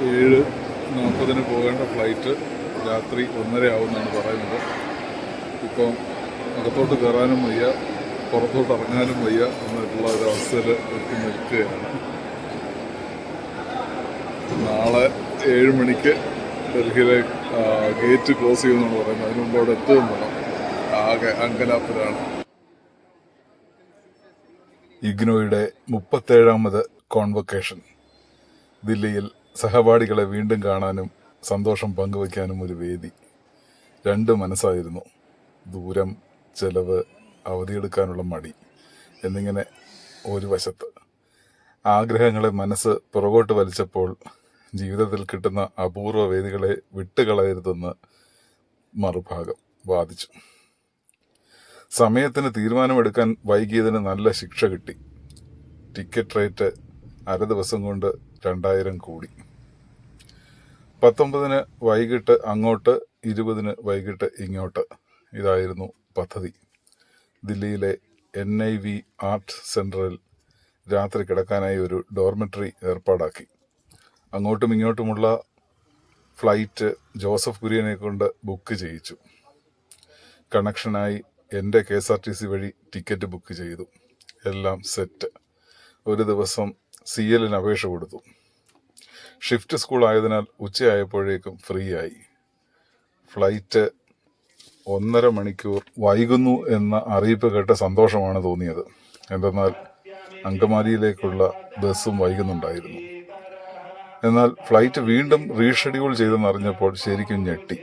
7:40 പോകേണ്ട ഫ്ലൈറ്റ് രാത്രി 1:30 ആവുമെന്നാണ് പറയുന്നത്. ഇപ്പം അകത്തോട്ട് കയറാനും വയ്യ, പുറത്തോട്ട് ഇറങ്ങാനും വയ്യ എന്നുള്ള ഒരവസ്ഥയിൽ എത്തി നിൽക്കുകയാണ്. നാളെ 7 മണിക്ക് ഡൽഹിയിലെ ഗേറ്റ് ക്ലോസ് ചെയ്യുമെന്നാണ് പറയുന്നത്. അതിന് മുമ്പ് അവിടെ എത്തുകയും വേണം. ആകെ അങ്കലാപ്പിലാണ്. ഇഗ്നോയുടെ 37ാമത് കോൺവൊക്കേഷൻ. ദില്ലിയിൽ സഹപാഠികളെ വീണ്ടും കാണാനും സന്തോഷം പങ്കുവയ്ക്കാനും ഒരു വേദി. 2 മനസ്സായിരുന്നു. ദൂരം, ചെലവ്, അവധിയെടുക്കാനുള്ള മടി എന്നിങ്ങനെ ഒരു വശത്ത്. ആഗ്രഹങ്ങളെ മനസ്സ് പുറകോട്ട് വലിച്ചപ്പോൾ ജീവിതത്തിൽ കിട്ടുന്ന അപൂർവ വേദികളെ വിട്ടുകളയരുതെന്ന് മറുഭാഗം വാദിച്ചു. സമയത്തിന് തീരുമാനമെടുക്കാൻ വൈകിയതിന് നല്ല ശിക്ഷ കിട്ടി. ടിക്കറ്റ് റേറ്റ് അര ദിവസം കൊണ്ട് 2000 കൂടി. 19-ന് വൈകിട്ട് അങ്ങോട്ട്, 20-ന് വൈകിട്ട് ഇങ്ങോട്ട്. ഇതായിരുന്നു പദ്ധതി. ദില്ലിയിലെ NIV ആർട്ട് സെൻറ്ററിൽ രാത്രി കിടക്കാനായി ഒരു ഡോർമെറ്ററി ഏർപ്പാടാക്കി. അങ്ങോട്ടും ഇങ്ങോട്ടുമുള്ള ഫ്ലൈറ്റ് ജോസഫ് കുര്യനെ കൊണ്ട് ബുക്ക് ചെയ്യിച്ചു. കണക്ഷനായി എൻ്റെ KSRTC വഴി ടിക്കറ്റ് ബുക്ക് ചെയ്തു. എല്ലാം സെറ്റ്. ഒരു ദിവസം CL-ന് അപേക്ഷ കൊടുത്തു. ഷിഫ്റ്റ് സ്കൂൾ ആയതിനാൽ ഉച്ചയായപ്പോഴേക്കും ഫ്രീ ആയി. ഫ്ലൈറ്റ് 1.5 മണിക്കൂർ വൈകുന്നു എന്ന അറിയിപ്പ് കേട്ട സന്തോഷമാണ് തോന്നിയത്. എന്തെന്നാൽ അങ്കമാലിയിലേക്കുള്ള ബസ്സും വൈകുന്നുണ്ടായിരുന്നു. എന്നാൽ ഫ്ലൈറ്റ് വീണ്ടും റീഷെഡ്യൂൾ ചെയ്തെന്നറിഞ്ഞപ്പോൾ ശരിക്കും ഞെട്ടി.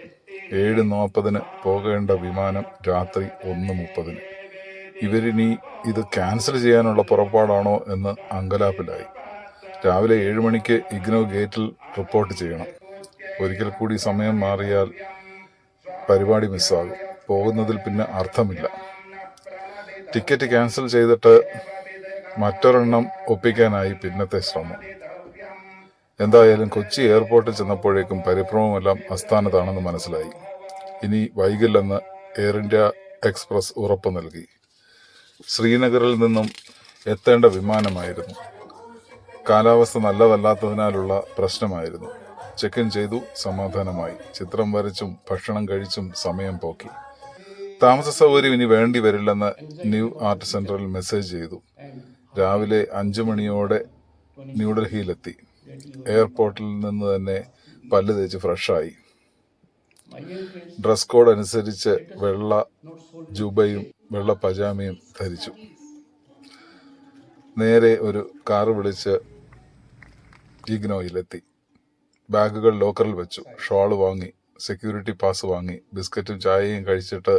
7:40-ന് പോകേണ്ട വിമാനം രാത്രി 1:30-ന്. ഇവരിനി ഇത് ക്യാൻസൽ ചെയ്യാനുള്ള പുറപ്പാടാണോ എന്ന് അങ്കലാപ്പിലായി. രാവിലെ 7 മണിക്ക് ഇഗ്നോ ഗേറ്റിൽ റിപ്പോർട്ട് ചെയ്യണം. ഒരിക്കൽ കൂടി സമയം മാറിയാൽ പരിപാടി മിസ്സാകും. പോകുന്നതിൽ പിന്നെ അർത്ഥമില്ല. ടിക്കറ്റ് ക്യാൻസൽ ചെയ്തിട്ട് മറ്റൊരെണ്ണം ഒപ്പിക്കാനായി പിന്നത്തെ ശ്രമം. എന്തായാലും കൊച്ചി എയർപോർട്ടിൽ ചെന്നപ്പോഴേക്കും പരിഭ്രമമെല്ലാം അസ്ഥാനത്താണെന്ന് മനസ്സിലായി. ഇനി വൈകില്ലെന്ന് എയർ ഇന്ത്യ എക്സ്പ്രസ് ഉറപ്പ് നൽകി. ശ്രീനഗറിൽ നിന്നും എത്തേണ്ട വിമാനമായിരുന്നു. കാലാവസ്ഥ നല്ലതല്ലാത്തതിനാലുള്ള പ്രശ്നമായിരുന്നു. ചെക്ക് ഇൻ ചെയ്തു, സമാധാനമായി. ചിത്രം വരച്ചും ഭക്ഷണം കഴിച്ചും സമയം പോക്കി. താമസ സൗകര്യം ഇനി വേണ്ടി വരില്ലെന്ന് ന്യൂ ആർട്ട് സെൻറ്ററിൽ മെസ്സേജ് ചെയ്തു. രാവിലെ 5 മണിയോടെ ന്യൂഡൽഹിയിലെത്തി. എയർപോർട്ടിൽ നിന്ന് തന്നെ പല്ല് തേച്ച് ഫ്രഷായി. ഡ്രസ് കോഡ് അനുസരിച്ച് വെള്ള ജുബയും വെള്ള പജാമയും ധരിച്ചു. നേരെ ഒരു കാറ് വിളിച്ച് ഇഗ്നോയിലെത്തി. ബാഗുകൾ ലോക്കറിൽ വെച്ചു. ഷോള് വാങ്ങി, സെക്യൂരിറ്റി പാസ് വാങ്ങി, ബിസ്ക്കറ്റും ചായയും കഴിച്ചിട്ട്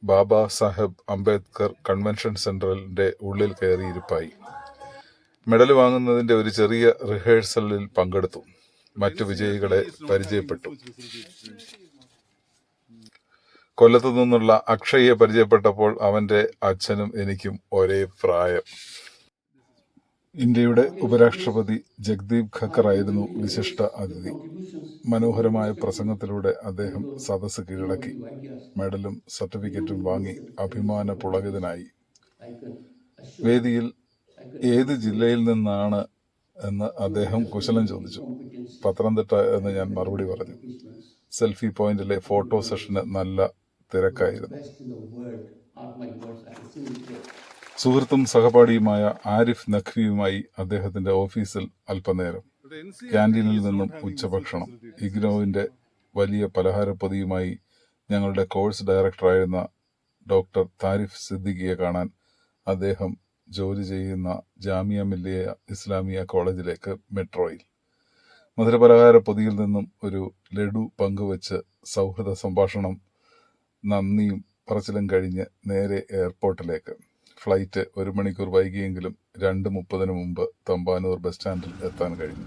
ബാബാ സാഹേബ് അംബേദ്കർ കൺവെൻഷൻ സെന്ററിന്റെ ഉള്ളിൽ കയറി ഇരിപ്പായി. മെഡൽ വാങ്ങുന്നതിന്റെ ഒരു ചെറിയ റിഹേഴ്സലിൽ പങ്കെടുത്തു. മറ്റു വിജയികളെ പരിചയപ്പെട്ടു. കൊല്ലത്തു നിന്നുള്ള അക്ഷയെ പരിചയപ്പെട്ടപ്പോൾ അവന്റെ അച്ഛനും എനിക്കും ഒരേ പ്രായം. ഇന്ത്യയുടെ ഉപരാഷ്ട്രപതി ജഗ്ദീപ് ഖക്കർ ആയിരുന്നു വിശിഷ്ട അതിഥി. മനോഹരമായ പ്രസംഗത്തിലൂടെ അദ്ദേഹം സദസ്സ് കീഴടക്കി. മെഡലും സർട്ടിഫിക്കറ്റും വാങ്ങി അഭിമാന പുളകിതനായി. വേദിയിൽ ഏത് ജില്ലയിൽ നിന്നാണ് എന്ന് അദ്ദേഹം കുശലം ചോദിച്ചു. പത്തനംതിട്ട എന്ന് ഞാൻ മറുപടി പറഞ്ഞു. സെൽഫി പോയിന്റിലെ ഫോട്ടോ സെഷന് നല്ല തിരക്കായിരുന്നു. സുഹൃത്തും സഹപാഠിയുമായ ആരിഫ് നഖ്വിയുമായി അദ്ദേഹത്തിന്റെ ഓഫീസിൽ അല്പനേരം. ക്യാൻറ്റീനിൽ നിന്നും ഉച്ചഭക്ഷണം. ഇഗ്നോവിന്റെ വലിയ പലഹാരപ്പൊതിയുമായി ഞങ്ങളുടെ കോഴ്സ് ഡയറക്ടറായിരുന്ന ഡോക്ടർ താരിഫ് സിദ്ദിഖിയെ കാണാൻ അദ്ദേഹം ജോലി ചെയ്യുന്ന ജാമിയ മില്ലിയ ഇസ്ലാമിയ കോളേജിലേക്ക് മെട്രോയിൽ. മധുരപലഹാര പൊതിയിൽ നിന്നും ഒരു ലഡു പങ്കുവച്ച് സൗഹൃദ സംഭാഷണം, നന്ദിയും പറച്ചിലും കഴിഞ്ഞ് നേരെ എയർപോർട്ടിലേക്ക്. ഫ്ലൈറ്റ് 1 മണിക്കൂർ വൈകിയെങ്കിലും 2:30-ന് മുമ്പ് തമ്പാനൂർ ബസ് സ്റ്റാൻഡിൽ എത്താൻ കഴിഞ്ഞു.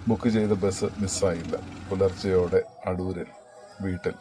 ബുക്ക് ചെയ്ത ബസ് മിസ്സായില്ല. പുലർച്ചെയോടെ അടൂരിൽ വീട്ടിൽ.